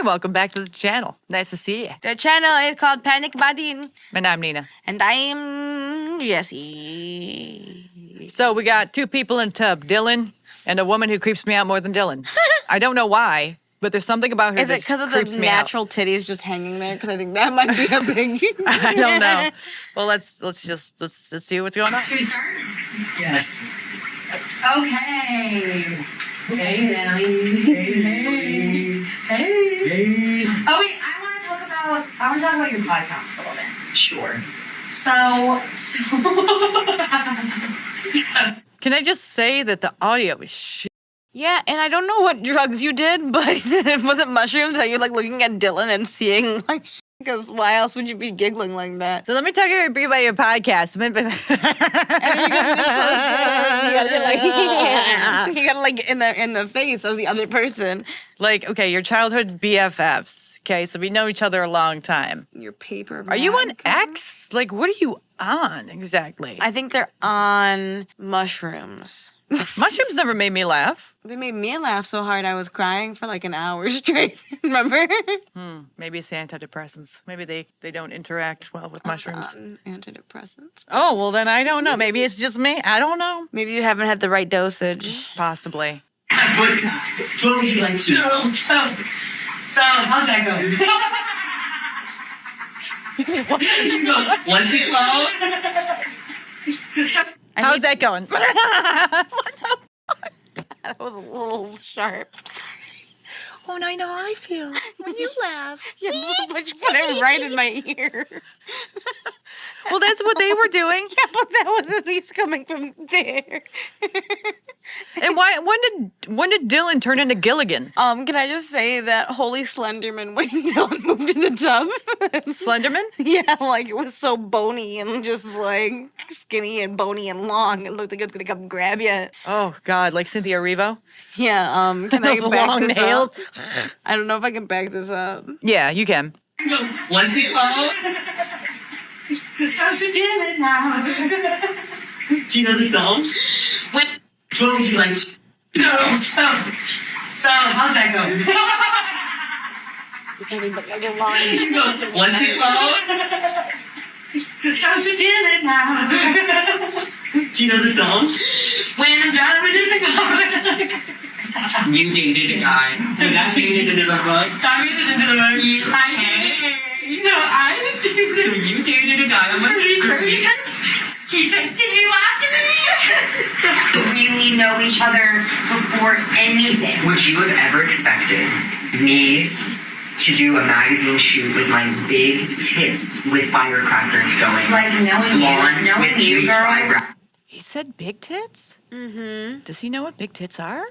Hi, welcome back to the channel. Nice to see you. The channel is called Panic Button. And I'm Nina. And I'm Jessie. So we got two people in a tub, Dylan and a woman who creeps me out more than Dylan. I don't know why, but there's something about her Is it because of the natural titties just hanging there? Because I think that might be a big... I don't know. Well, let's see what's going on. Yes. Okay. Hey, Nelly. Hey. Hey. Oh, wait, I want to talk about your podcast a little bit. Sure. So. Can I just say that the audio is shit? Yeah, and I don't know what drugs you did, but it wasn't mushrooms that you're like looking at Dylan and seeing like, because why else would you be giggling like that? So let me tell you about your podcast. And then you gotta like in the face of the other person. Like, okay, your childhood BFFs. Okay, so we know each other a long time. Your paper bag. Are you on X? Like, what are you on exactly? I think they're on mushrooms. Mushrooms never made me laugh. They made me laugh so hard I was crying for like an hour straight. Remember? Maybe it's the antidepressants. Maybe they don't interact well with mushrooms. Antidepressants. Oh, well then I don't know. Maybe it's just me. I don't know. Maybe you haven't had the right dosage. Possibly. What would you like to know? So, how's that going? You go, once it low. How's that going? That was a little sharp. Oh, I know how I feel when you laugh. Yeah, but you put it right in my ear. Well, that's what they were doing. Yeah, but that was at least coming from there. And when did Dylan turn into Gilligan? Can I just say that Holy Slenderman when Dylan moved to the tub? Slenderman? Yeah, like it was so bony and just like skinny and bony and long. It looked like it was gonna come grab you. Oh God, like Cynthia Erivo? Yeah. Can I Those back long this nails. up? I don't know if I can back this up. Yeah, you can. Once it low. How's it doing now? Do you know the song? What would you like to know? So, how's that going? Just nothing but like a long. You go, once it low. How's it doing now? Do you know the song? When I'm driving in the car. You dated a guy. And that dated into the book. I made it into the book. So you dated a guy. I'm pretty sure he texted me last week. We really know each other before anything. Would you have ever expected me to do a magazine shoot with my big tits with firecrackers going? Like knowing you, girl. Eyebrow. He said big tits? Mm-hmm. Does he know what big tits are?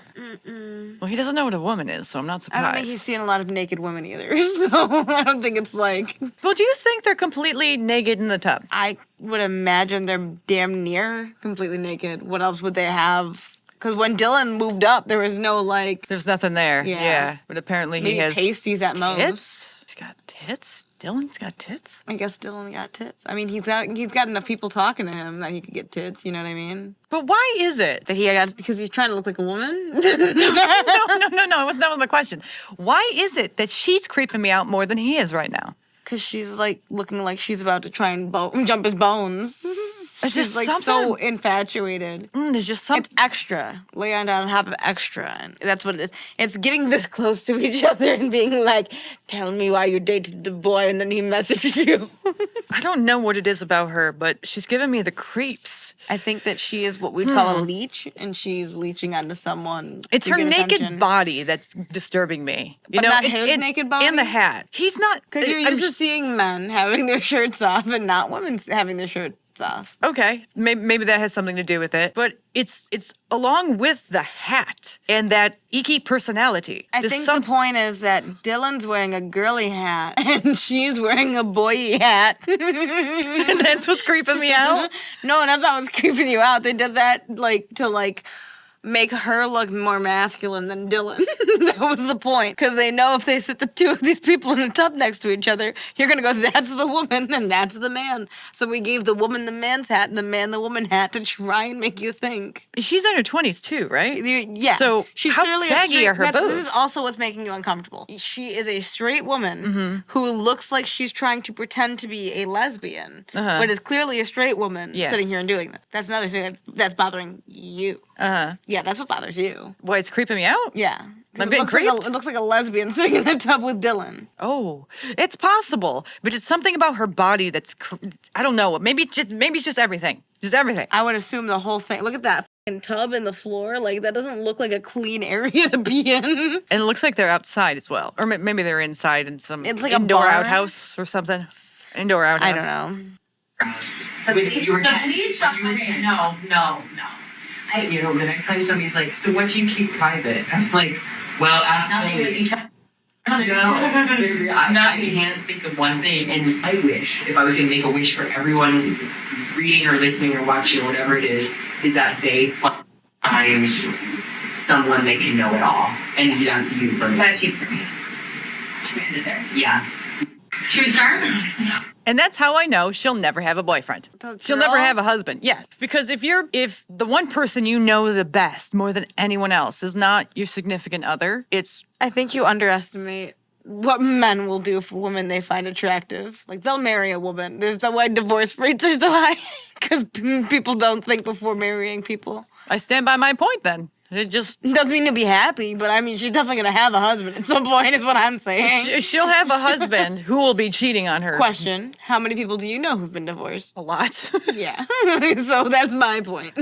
Well, he doesn't know what a woman is, so I'm not surprised. I don't think he's seen a lot of naked women either, so I don't think it's like... Well, do you think they're completely naked in the tub? I would imagine they're damn near completely naked. What else would they have? Because when Dylan moved up, there was no, like... There's nothing there. Yeah. But apparently maybe he has... pasties at most. Tits? He's got tits? Dylan's got tits? I guess Dylan got tits. I mean, he's got enough people talking to him that he could get tits, you know what I mean? But why is it? That he got... Because he's trying to look like a woman? No. That was my question. Why is it that she's creeping me out more than he is right now? Because she's, like, looking like she's about to try and jump his bones. It's She's just like something... so infatuated. There's just something... It's extra. Lay on top of extra. And that's what it is. It's getting this close to each other and being like, tell me why you dated the boy and then he messaged you. I don't know what it is about her, but she's giving me the creeps. I think that she is what we'd call a leech, and she's leeching onto someone. It's her naked attention. body that's disturbing me. But not his naked body? And the hat. He's not... Because you're used to seeing men having their shirts off and not women having their shirts off. Okay, maybe that has something to do with it. But it's along with the hat and that icky personality. I think the point is that Dylan's wearing a girly hat and she's wearing a boy hat. And that's what's creeping me out? No, that's not what's creeping you out. They did that to make her look more masculine than Dylan. That was the point. Because they know if they sit the two of these people in the tub next to each other, you're going to go, that's the woman and that's the man. So we gave the woman the man's hat and the man the woman hat to try and make you think. She's in her 20s too, right? Yeah. So she's how clearly saggy are her boobs? This is also what's making you uncomfortable. She is a straight woman who looks like she's trying to pretend to be a lesbian, but is clearly a straight woman sitting here and doing that. That's another thing that's bothering you. Yeah, that's what bothers you. Why, it's creeping me out? Yeah. I'm being creeped? It looks like a lesbian sitting in a tub with Dylan. Oh, it's possible, but it's something about her body that's I don't know. Maybe it's just everything. Just everything. I would assume the whole thing. Look at that fucking tub in the floor. Like, that doesn't look like a clean area to be in. And it looks like they're outside as well, or maybe they're inside in some It's like indoor a bar. outhouse or something. Indoor outhouse. I don't know. No. The next time somebody's like, so what do you keep private? I'm like, well, ask nothing with each other. I can't think of one thing. And I wish, if I was going to make a wish for everyone reading or listening or watching or whatever it is that they find someone they can know it all. And that's you for me. That's you for me. She ended there. Yeah. Should we start? And that's how I know she'll never have a boyfriend. She'll never have a husband. Yes. Because if the one person you know the best more than anyone else is not your significant other, I think you underestimate what men will do for women they find attractive. Like, they'll marry a woman. There's the why divorce rates are so high. Because people don't think before marrying people. I stand by my point then. It just doesn't mean to be happy, but I mean, she's definitely going to have a husband at some point, is what I'm saying. She'll have a husband who will be cheating on her. Question: how many people do you know who've been divorced? A lot. Yeah. So that's my point.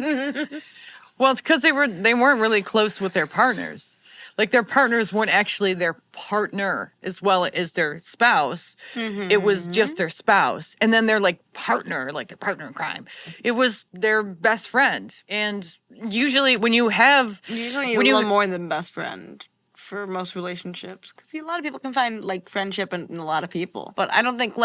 Well, it's because they weren't really close with their partners. Like, their partners weren't actually their partner as well as their spouse. It was just their spouse. And then their, partner, their partner in crime. It was their best friend. And usually when you have... Usually you need more than best friend for most relationships. Because a lot of people can find, friendship in a lot of people. But I don't think,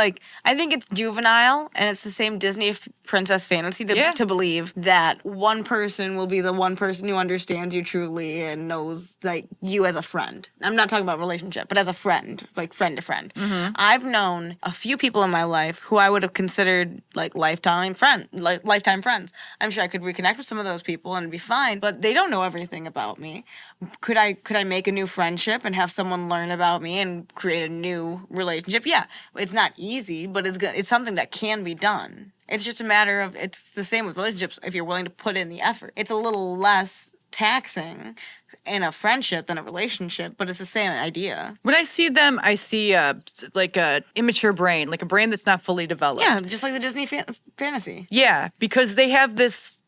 I think it's juvenile, and it's the same Disney princess fantasy to believe that one person will be the one person who understands you truly and knows, you as a friend. I'm not talking about relationship, but as a friend, friend to friend. I've known a few people in my life who I would have considered, lifetime friends. I'm sure I could reconnect with some of those people and be fine, but they don't know everything about me. Could I make a new friendship and have someone learn about me and create a new relationship? Yeah, it's not easy, but it's good. It's something that can be done. It's just a matter of, it's the same with relationships if you're willing to put in the effort. It's a little less taxing in a friendship than a relationship, but it's the same idea. When I see them, I see a immature brain, like a brain that's not fully developed. Yeah, just like the Disney fantasy. Yeah, because they have this.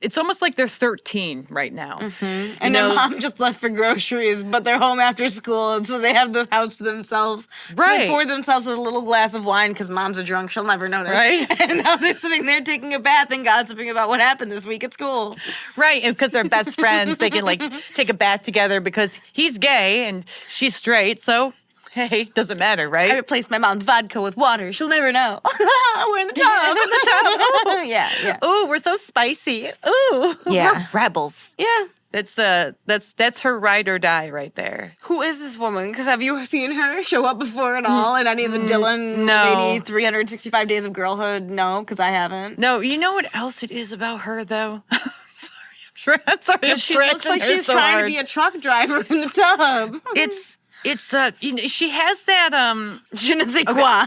It's almost like they're 13 right now. And their mom just left for groceries, but they're home after school, and so they have the house to themselves. So they pour themselves a little glass of wine because mom's a drunk. She'll never notice. Right. And now they're sitting there taking a bath and gossiping about what happened this week at school. Right, and because they're best friends, they can take a bath together because he's gay and she's straight, so... Hey, doesn't matter, right? I replaced my mom's vodka with water. She'll never know. We're in the tub. We're in the tub. Oh. Yeah. Ooh, we're so spicy. Ooh. Yeah. We're rebels. Yeah. That's her ride or die right there. Who is this woman? Because have you seen her show up before at all in any of the Dylan lady 365 Days of Girlhood? No, because I haven't. No, you know what else it is about her, though? I'm sorry. She looks like she's trying to be a truck driver in the tub. She has that, je ne sais quoi.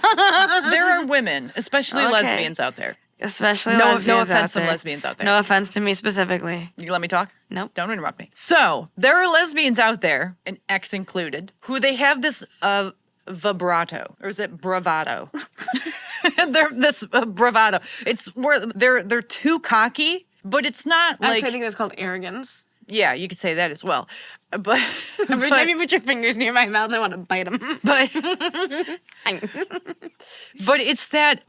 There are women, especially lesbians out there. Especially no lesbians offense to lesbians out there. No offense to me specifically. You let me talk? Nope. Don't interrupt me. So, there are lesbians out there, and X included, who they have this vibrato, or is it bravado? They're this bravado. It's where they're too cocky, but it's not I think that's called arrogance. Yeah, you could say that as well. But every time you put your fingers near my mouth, I want to bite them. But it's that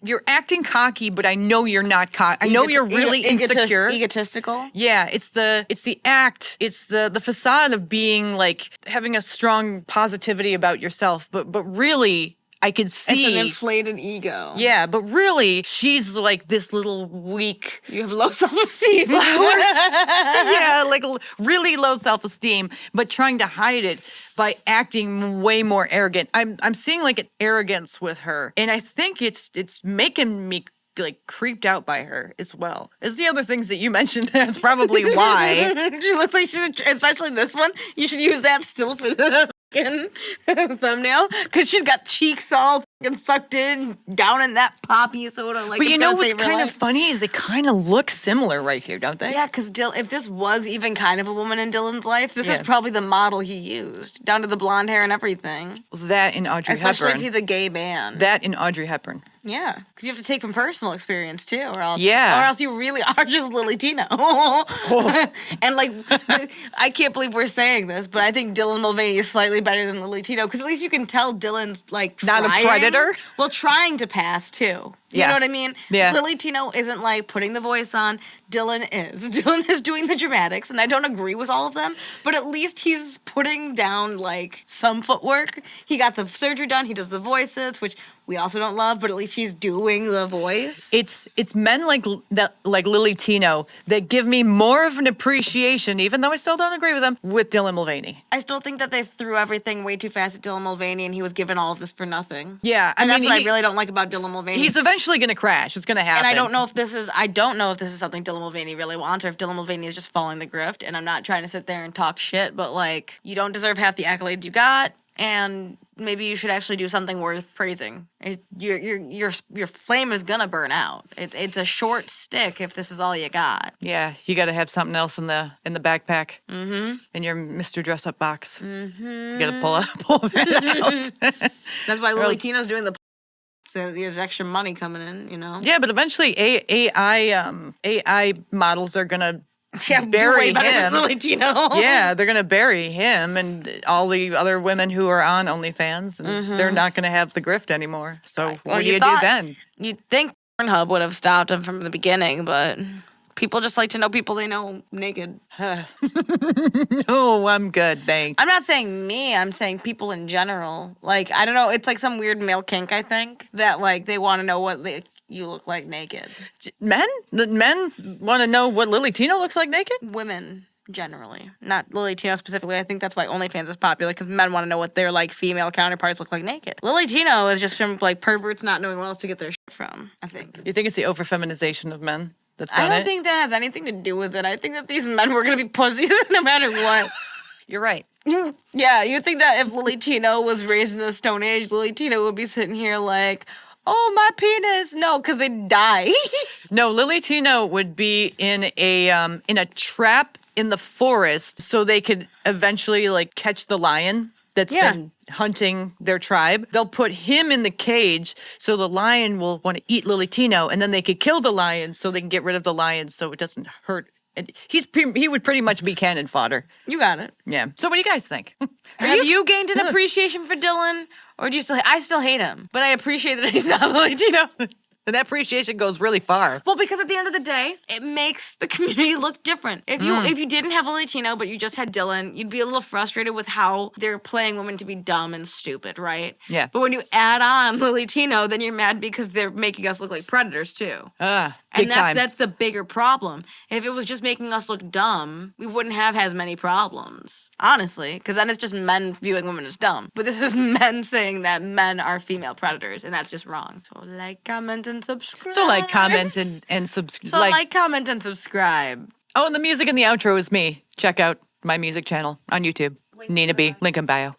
you're acting cocky, but I know you're not cocky. I know you're really insecure. Egotistical? Yeah, it's the act. It's the facade of being having a strong positivity about yourself, but really I could It's see. an inflated ego. Yeah, but really, she's like this little weak. You have low self-esteem. Yeah, like really low self-esteem, but trying to hide it by acting way more arrogant. I'm seeing like an arrogance with her, and I think it's making me like creeped out by her as well. It's the other things that you mentioned. That's probably why. She looks like she should, especially this one. You should use that still for the fucking thumbnail because she's got cheeks all fucking sucked in down in that poppy soda. Like, But you it's know gonna what's save her kind life. of funny is they kind of look similar right here, don't they? Yeah, because if this was even kind of a woman in Dylan's life, this is Yeah. probably the model he used, down to the blonde hair and everything. That and Audrey Especially Hepburn. if he's a gay man. That and Audrey Hepburn. Yeah, because you have to take from personal experience too, or else, Yeah. or else you really are just Lily Tino. And like, I can't believe we're saying this, but I think Dylan Mulvaney is slightly better than Lily Tino because at least you can tell Dylan's like Not a trying- predator? Well, trying to pass too. You Yeah. know what I mean? Yeah. Lily Tino isn't like putting the voice on. Dylan is. Dylan is doing the dramatics, and I don't agree with all of them, but at least he's putting down like some footwork. He got the surgery done. He does the voices, which we also don't love, but at least he's doing the voice. It's men like that, like Lily Tino, that give me more of an appreciation, even though I still don't agree with them, with Dylan Mulvaney. I still think that they threw everything way too fast at Dylan Mulvaney, and he was given all of this for nothing. Yeah, And that's what I really don't like about Dylan Mulvaney. He's eventually going to crash. It's going to happen. And I don't know if this is something Dylan Mulvaney really wants, or if Dylan Mulvaney is just following the grift. And I'm not trying to sit there and talk shit, but like, you don't deserve half the accolades you got, and maybe you should actually do something worth praising. Your flame is gonna burn out. It's a short stick if this is all you got. Yeah, you got to have something else in the backpack. Mm-hmm. In your Mr. Dress Up box. Mm-hmm. You got to pull that out. That's why Lily else- Tino's doing the. So there's extra money coming in, you know. Yeah, but eventually AI models are going to Yeah, bury way better him. than Lily Tino. Yeah, they're going to bury him and all the other women who are on OnlyFans, and they're not going to have the grift anymore. So what do you do then? You'd think Pornhub would have stopped him from the beginning, but people just like to know people they know naked. Oh, I'm good, thanks. I'm not saying me, I'm saying people in general. Like, I don't know, it's like some weird male kink, I think, that like they want to know what you look like naked. Men want to know what Lily Tino looks like naked? Women. Generally, not Lily Tino specifically. I think that's why OnlyFans is popular because men want to know what their like female counterparts look like naked. Lily Tino is just from like perverts not knowing where else to get their shit from. I think. You think it's the over-feminization of men? That's I not don't it? think that has anything to do with it. I think that these men were gonna be pussies no matter what. You're right. Yeah, you think that if Lily Tino was raised in the Stone Age, Lily Tino would be sitting here like, oh, my penis. No, because they'd die. No, Lily Tino would be in a trap in the forest so they could eventually like catch the lion that's Yeah. been hunting their tribe. They'll put him in the cage so the lion will want to eat Lily Tino, and then they could kill the lion so they can get rid of the lion so it doesn't hurt. And he would pretty much be cannon fodder. You got it. Yeah. So what do you guys think? Have you gained an appreciation for Dylan? Or do you still, I still hate him, but I appreciate that he's not Lily Tino. And that appreciation goes really far. Well, because at the end of the day, it makes the community look different. If you didn't have Lily Tino, but you just had Dylan, you'd be a little frustrated with how they're playing women to be dumb and stupid, right? Yeah. But when you add on Lily Tino, then you're mad because they're making us look like predators too. Big time. That's the bigger problem. If it was just making us look dumb, we wouldn't have as many problems. Honestly, because then it's just men viewing women as dumb. But this is men saying that men are female predators, and that's just wrong. So like, comment, and subscribe. So like, comment, and subscribe. So like, comment, and subscribe. Oh, and the music in the outro is me. Check out my music channel on YouTube. Nina B. Link in bio.